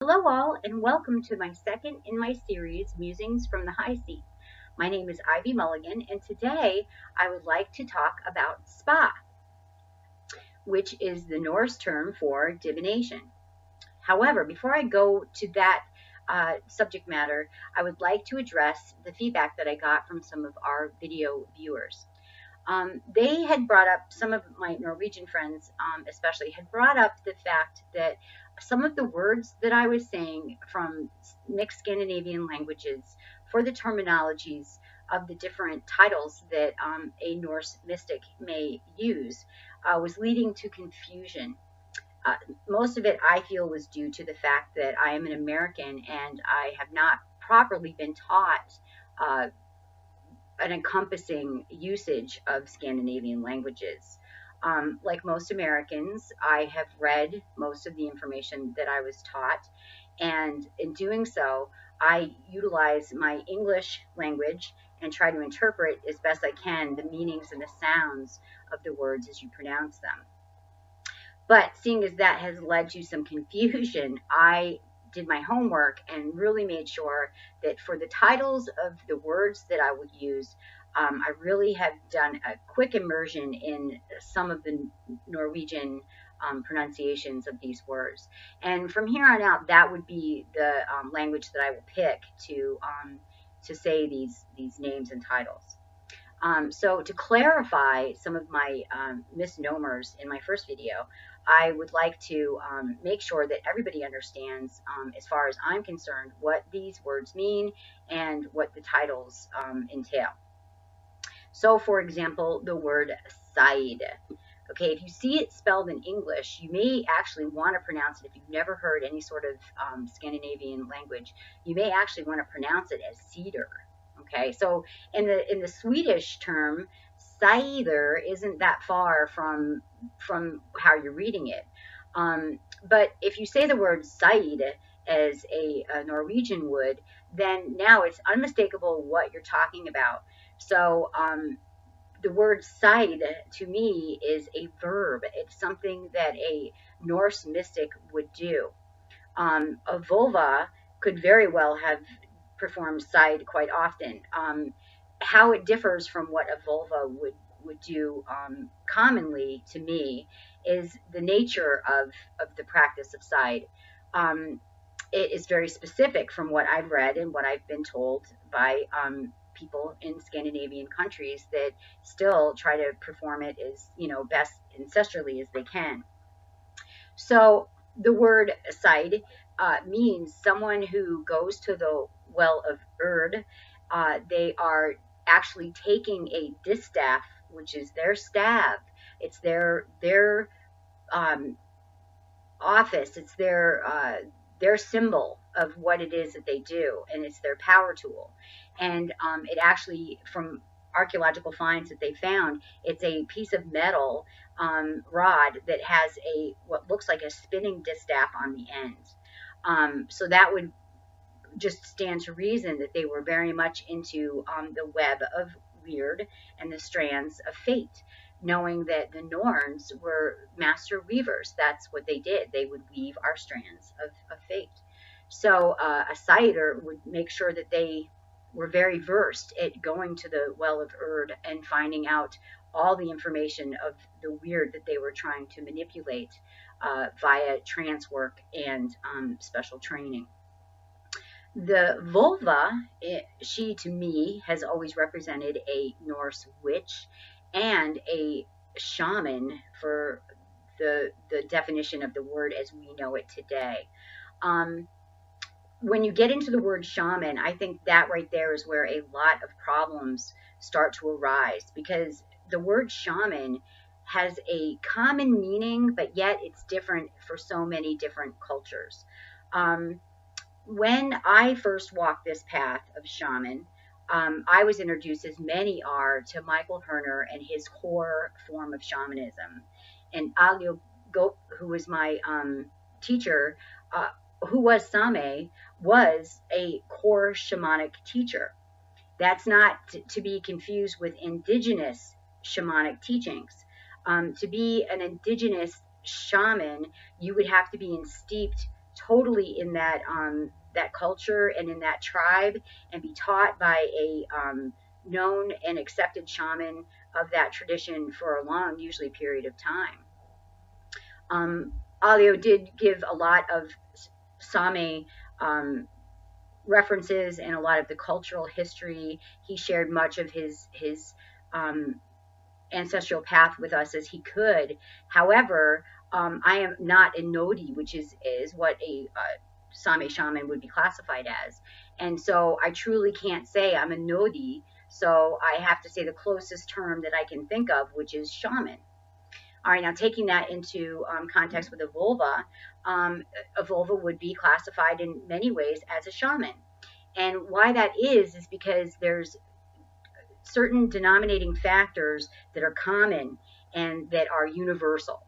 Hello all, and welcome to my second in my series, Musings from the High Seat. My name is Ivy Mulligan, and today I would like to talk about spa, which is the Norse term for divination. However, before I go to that subject matter, I would like to address the feedback that I got from some of our video viewers. They had brought up, some of my Norwegian friends especially, had brought up the fact that some of the words that I was saying from mixed Scandinavian languages for the terminologies of the different titles that a Norse mystic may use was leading to confusion. Most of it, I feel, was due to the fact that I am an American and I have not properly been taught an encompassing usage of Scandinavian languages. Like most Americans, I have read most of the information that I was taught, and in doing so, I utilize my English language and try to interpret as best I can the meanings and the sounds of the words as you pronounce them. But seeing as that has led to some confusion, I did my homework and really made sure that for the titles of the words that I would use, I really have done a quick immersion in some of the Norwegian pronunciations of these words. And from here on out, that would be the language that I will pick to say these names and titles. So to clarify some of my misnomers in my first video, I would like to make sure that everybody understands, as far as I'm concerned, what these words mean and what the titles entail. So, for example, the word side. Okay, if you see it spelled in English, you may actually want to pronounce it, if you've never heard any sort of Scandinavian language, you may actually want to pronounce it as cedar. Okay, so in the Swedish term, cider isn't that far from how you're reading it. But if you say the word side as a Norwegian would, then now it's unmistakable what you're talking about. So the word side to me is a verb. It's something that a Norse mystic would do. A vulva could very well have performed side quite often. How it differs from what a vulva would do commonly to me is the nature of the practice of side. It is very specific from what I've read and what I've been told by people in Scandinavian countries that still try to perform it as, best ancestrally as they can. So the word side means someone who goes to the well of Erd. They are actually taking a distaff, which is their staff. It's their office. It's their symbol of what it is that they do, and it's their power tool. And it actually, from archaeological finds that they found, it's a piece of metal rod that has what looks like a spinning distaff on the end. So that would just stand to reason that they were very much into the web of weird and the strands of fate, knowing that the Norns were master weavers. That's what they did. They would weave our strands of fate. So a sighter would make sure that they were very versed at going to the well of Erd and finding out all the information of the weird that they were trying to manipulate via trance work and special training. The vulva, she to me has always represented a Norse witch and a shaman for the definition of the word as we know it today. When you get into the word shaman, I think that right there is where a lot of problems start to arise, because the word shaman has a common meaning, but yet it's different for so many different cultures. When I first walked this path of shaman, I was introduced, as many are, to Michael Herner and his core form of shamanism. And Alio Gop, who was my teacher, who was Same, was a core shamanic teacher. That's not to be confused with indigenous shamanic teachings. To be an indigenous shaman, you would have to be steeped totally in that that culture and in that tribe, and be taught by a known and accepted shaman of that tradition for a long, usually period of time. Alio did give a lot of Same references and a lot of the cultural history. He shared much of his ancestral path with us as he could. However, I am not a Nodi, which is what a Same shaman would be classified as. And so I truly can't say I'm a Nodi. So I have to say the closest term that I can think of, which is shaman. All right, now taking that into context with a vulva would be classified in many ways as a shaman. And why that is because there's certain denominating factors that are common and that are universal.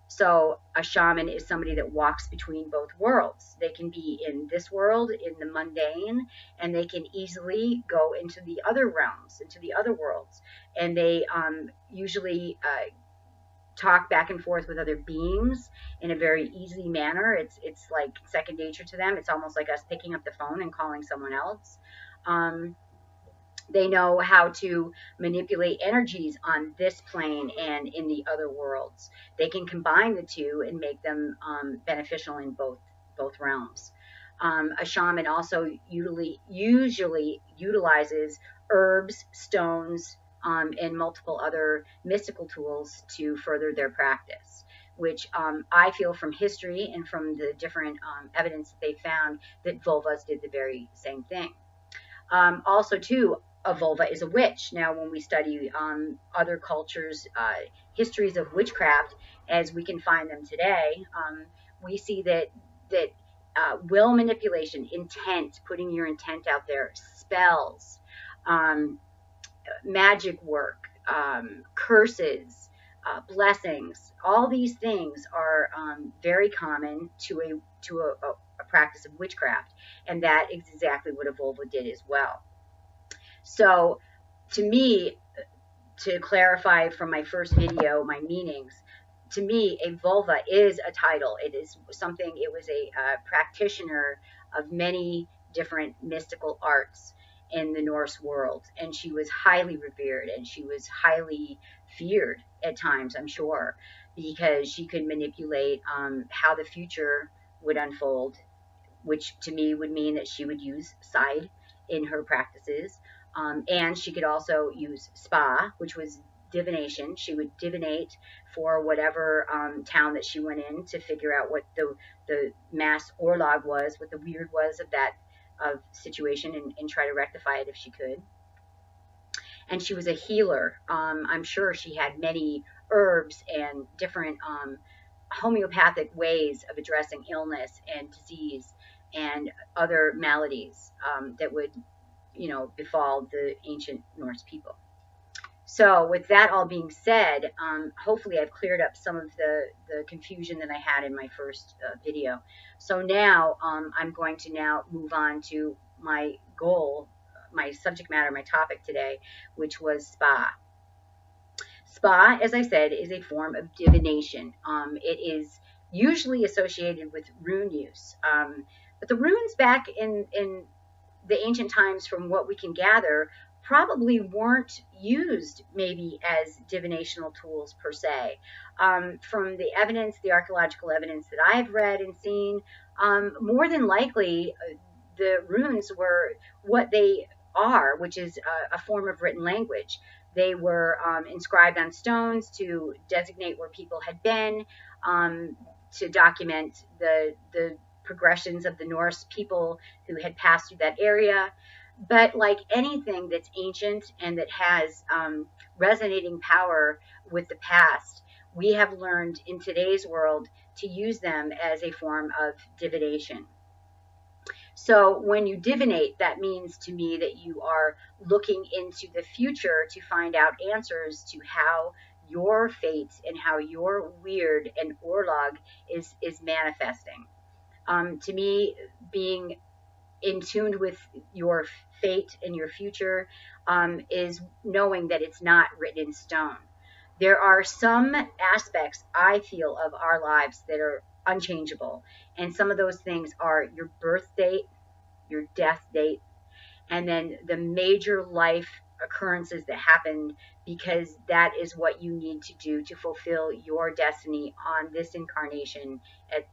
So a shaman is somebody that walks between both worlds. They can be in this world, in the mundane, and they can easily go into the other realms, into the other worlds. And they usually talk back and forth with other beings in a very easy manner. It's like second nature to them. It's almost like us picking up the phone and calling someone else. They know how to manipulate energies on this plane and in the other worlds. They can combine the two and make them beneficial in both realms. A shaman also usually utilizes herbs, stones, and multiple other mystical tools to further their practice, which I feel from history and from the different evidence that they found that vulvas did the very same thing. Also, too, a vulva is a witch. Now, when we study other cultures' histories of witchcraft, as we can find them today, we see that will manipulation, intent, putting your intent out there, spells, magic work, curses, blessings, all these things are very common to a practice of witchcraft, and that is exactly what a vulva did as well. So to me, to clarify from my first video, my meanings, to me, a vulva is a title. It is something, it was a practitioner of many different mystical arts in the Norse world. And she was highly revered, and she was highly feared at times, I'm sure, because she could manipulate how the future would unfold, which to me would mean that she would use side in her practices. And she could also use spa, which was divination. She would divinate for whatever town that she went in to figure out what the mass orlog was, what the weird was of that situation, and try to rectify it if she could. And she was a healer. I'm sure she had many herbs and different homeopathic ways of addressing illness and disease and other maladies that would befall the ancient Norse people. So with that all being said, hopefully I've cleared up some of the confusion that I had in my first video. So now I'm going to now move on to my goal, my subject matter, my topic today, which was spa. Spa, as I said, is a form of divination. It is usually associated with rune use. But the runes back in the ancient times, from what we can gather, probably weren't used maybe as divinational tools per se. From the evidence, the archaeological evidence that I've read and seen, more than likely the runes were what they are, which is a form of written language. They were inscribed on stones to designate where people had been, to document the progressions of the Norse people who had passed through that area. But like anything that's ancient and that has resonating power with the past, we have learned in today's world to use them as a form of divination. So when you divinate, that means to me that you are looking into the future to find out answers to how your fate and how your weird and orlog is manifesting. To me, being in tune with your fate and your future is knowing that it's not written in stone. There are some aspects, I feel, of our lives that are unchangeable. And some of those things are your birth date, your death date, and then the major life occurrences that happened, because that is what you need to do to fulfill your destiny on this incarnation, at,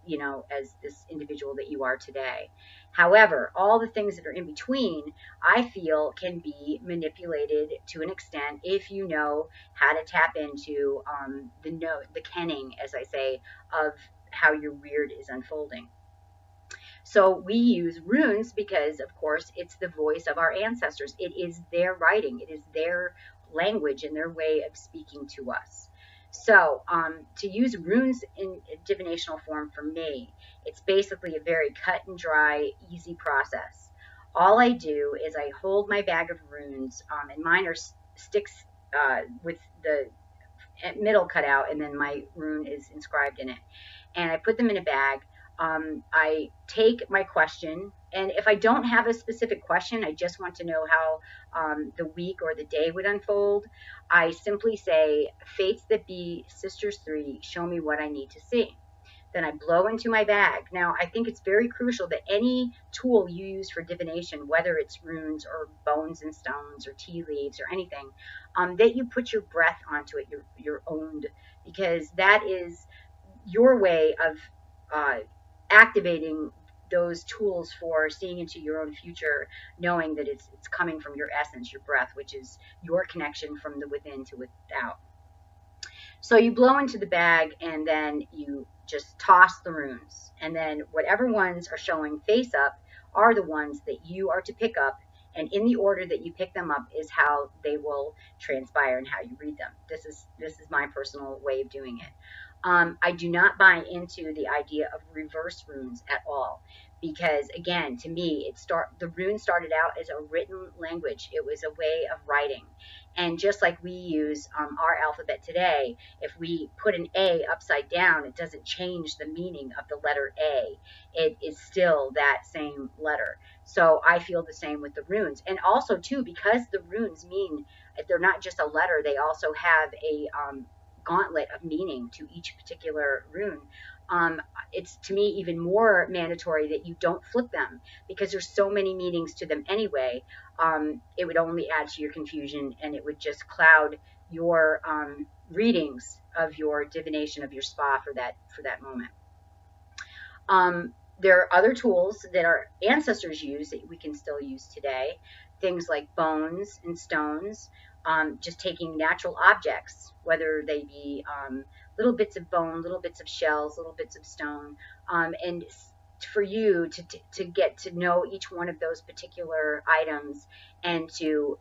as this individual that you are today. However, all the things that are in between, I feel, can be manipulated to an extent if you know how to tap into the kenning, as I say, of how your weird is unfolding. So we use runes because, of course, it's the voice of our ancestors. It is their writing, it is their language and their way of speaking to us. So to use runes in divinational form, for me, it's basically a very cut and dry, easy process. All I do is I hold my bag of runes, and mine are sticks with the middle cut out, and then my rune is inscribed in it. And I put them in a bag. I take my question, and if I don't have a specific question, I just want to know how the week or the day would unfold, I simply say, Fates that be, Sisters 3, show me what I need to see. Then I blow into my bag. Now, I think it's very crucial that any tool you use for divination, whether it's runes or bones and stones or tea leaves or anything, that you put your breath onto it, your owned, because that is your way of activating those tools for seeing into your own future, knowing that it's coming from your essence, your breath, which is your connection from the within to without. So you blow into the bag, and then you just toss the runes. And then whatever ones are showing face up are the ones that you are to pick up. And in the order that you pick them up is how they will transpire and how you read them. This is my personal way of doing it. I do not buy into the idea of reverse runes at all, because again, to me, the rune started out as a written language. It was a way of writing. And just like we use our alphabet today, if we put an A upside down, it doesn't change the meaning of the letter A. It is still that same letter. So I feel the same with the runes. And also, too, because the runes mean, if they're not just a letter, they also have a gauntlet of meaning to each particular rune. It's, to me, even more mandatory that you don't flip them, because there's so many meanings to them anyway. It would only add to your confusion, and it would just cloud your readings of your divination of your spa for that moment. There are other tools that our ancestors used that we can still use today. Things like bones and stones, just taking natural objects, whether they be little bits of bone, little bits of shells, little bits of stone, and for you to get to know each one of those particular items and to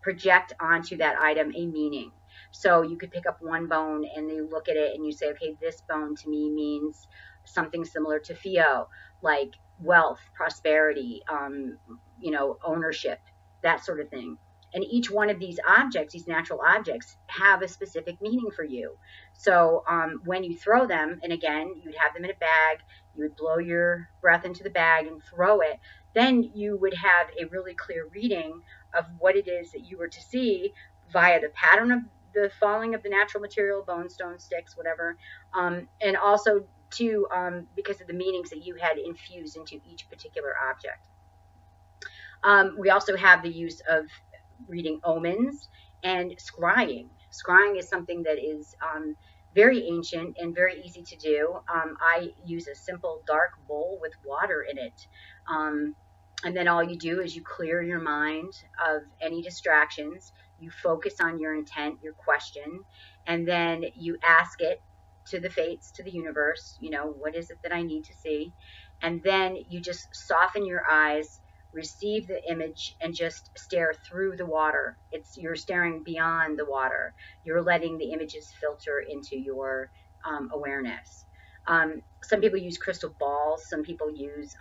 project onto that item a meaning. So you could pick up one bone and you look at it and you say, okay, this bone to me means something similar to Fio, like wealth, prosperity, ownership, that sort of thing. And each one of these objects, these natural objects, have a specific meaning for you. So when you throw them, and again, you'd have them in a bag, you would blow your breath into the bag and throw it, then you would have a really clear reading of what it is that you were to see via the pattern of the falling of the natural material, bone, stone, sticks, whatever, and also to because of the meanings that you had infused into each particular object. We also have the use of reading omens and scrying. Scrying is something that is very ancient and very easy to do. I use a simple dark bowl with water in it. And then all you do is you clear your mind of any distractions. You focus on your intent, your question, and then you ask it to the fates, to the universe, what is it that I need to see? And then you just soften your eyes, receive the image, and just stare through the water. You're staring beyond the water. You're letting the images filter into your awareness. Some people use crystal balls. Some people use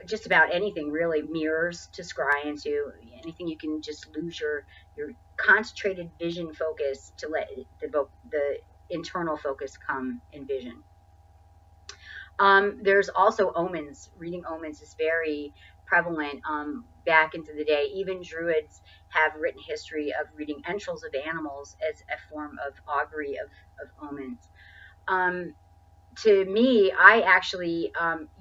just about anything, really, mirrors to scry into, anything you can just lose your concentrated vision focus to let the internal focus come in vision. There's also omens. Reading omens is very prevalent back into the day. Even druids have written history of reading entrails of animals as a form of augury of omens. to me, I actually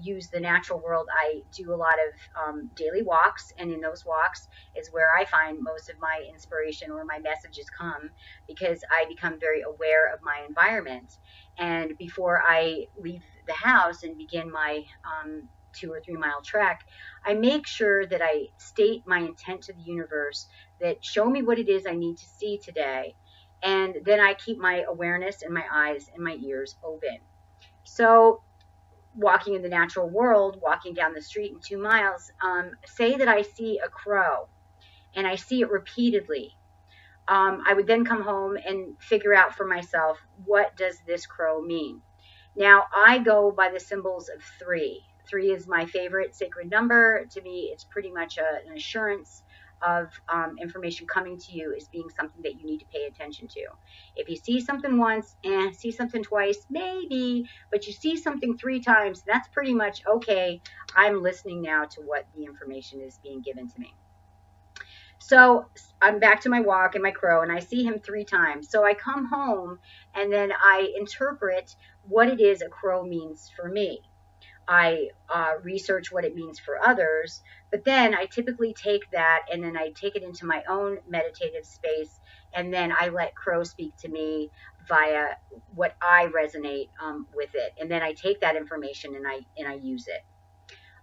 use the natural world. I do a lot of daily walks, and in those walks is where I find most of my inspiration or my messages come, because I become very aware of my environment. And before I leave the house and begin my 2 or 3 mile trek, I make sure that I state my intent to the universe, that show me what it is I need to see today. And then I keep my awareness and my eyes and my ears open. So, walking in the natural world, walking down the street in 2 miles, say that I see a crow and I see it repeatedly. I would then come home and figure out for myself, what does this crow mean? Now, I go by the symbols of three. Three is my favorite sacred number. To me, it's pretty much an assurance of information coming to you as being something that you need to pay attention to. If you see something once and see something twice, maybe, but you see something 3 times, that's pretty much okay. I'm listening now to what the information is being given to me. So I'm back to my walk and my crow, and I see him 3 times. So I come home and then I interpret what it is a crow means for me. I research what it means for others, but then I typically take that and then I take it into my own meditative space, and then I let crow speak to me via what I resonate with it, and then I take that information and I use it.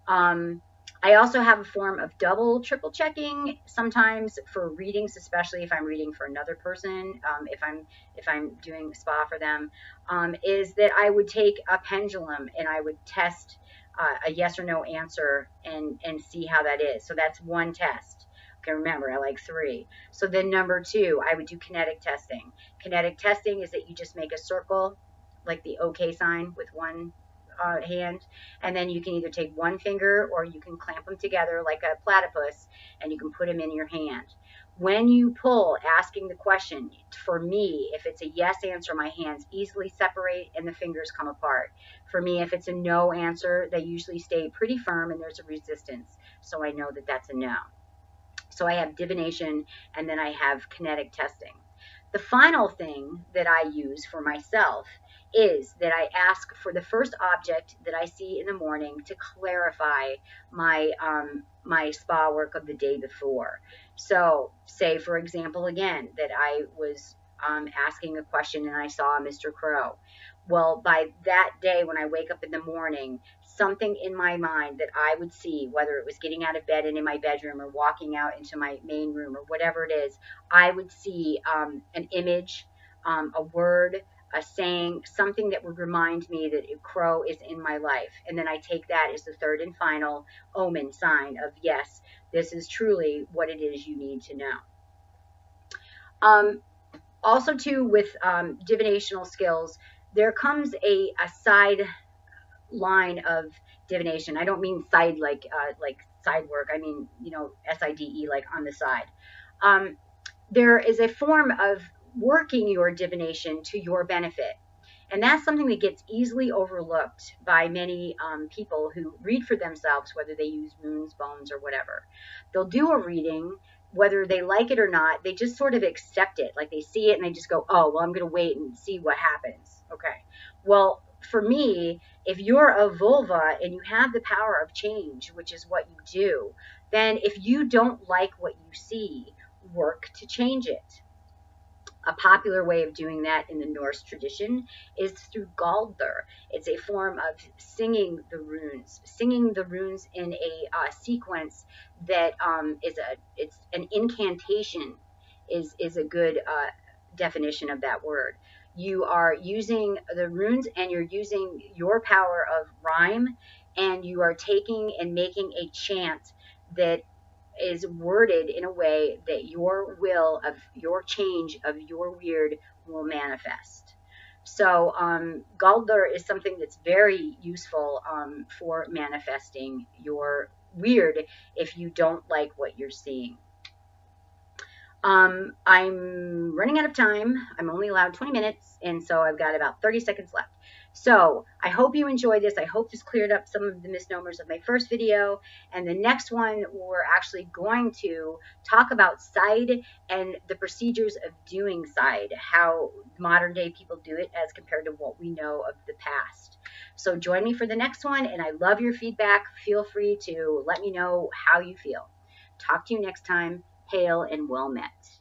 Um, I also have a form of double, triple checking sometimes for readings, especially if I'm reading for another person. If I'm doing spa for them, is that I would take a pendulum and I would test a yes or no answer and see how that is. So that's one test. Okay, remember, I like 3. So then number 2, I would do kinetic testing. Kinetic testing is that you just make a circle, like the OK sign with one hand, and then you can either take one finger or you can clamp them together like a platypus, and you can put them in your hand. When you pull, asking the question, for me, if it's a yes answer, my hands easily separate and the fingers come apart. For me, if it's a no answer, they usually stay pretty firm and there's a resistance, so I know that that's a no. So I have divination, and then I have kinetic testing. The final thing that I use for myself is that I ask for the first object that I see in the morning to clarify my spa work of the day before. So, say for example, again, that I was asking a question and I saw Mr. Crow. Well, by that day, when I wake up in the morning, something in my mind that I would see, whether it was getting out of bed and in my bedroom or walking out into my main room or whatever it is, I would see an image, a word, a saying, something that would remind me that a crow is in my life. And then I take that as the third and final omen sign of, yes, this is truly what it is you need to know. Also, too, with divinational skills, there comes a side line of divination. I don't mean side like side work. I mean, SIDE, like on the side. There is a form of working your divination to your benefit. And that's something that gets easily overlooked by many people who read for themselves, whether they use runes, bones, or whatever. They'll do a reading, whether they like it or not, they just sort of accept it. Like they see it and they just go, oh, well, I'm going to wait and see what happens. Okay. Well, for me, if you're a vulva and you have the power of change, which is what you do, then if you don't like what you see, work to change it. A popular way of doing that in the Norse tradition is through Galdr. It's a form of singing the runes in a sequence that it's an incantation is a good definition of that word. You are using the runes and you're using your power of rhyme, and you are taking and making a chant that is worded in a way that your will of your change of your weird will manifest. So Galdr is something that's very useful for manifesting your weird if you don't like what you're seeing. I'm running out of time. I'm only allowed 20 minutes, and so I've got about 30 seconds left. So I hope you enjoyed this. I hope this cleared up some of the misnomers of my first video. And the next one, we're actually going to talk about side and the procedures of doing side, how modern day people do it as compared to what we know of the past. So join me for the next one, and I love your feedback. Feel free to let me know how you feel. Talk to you next time. Hail and well met.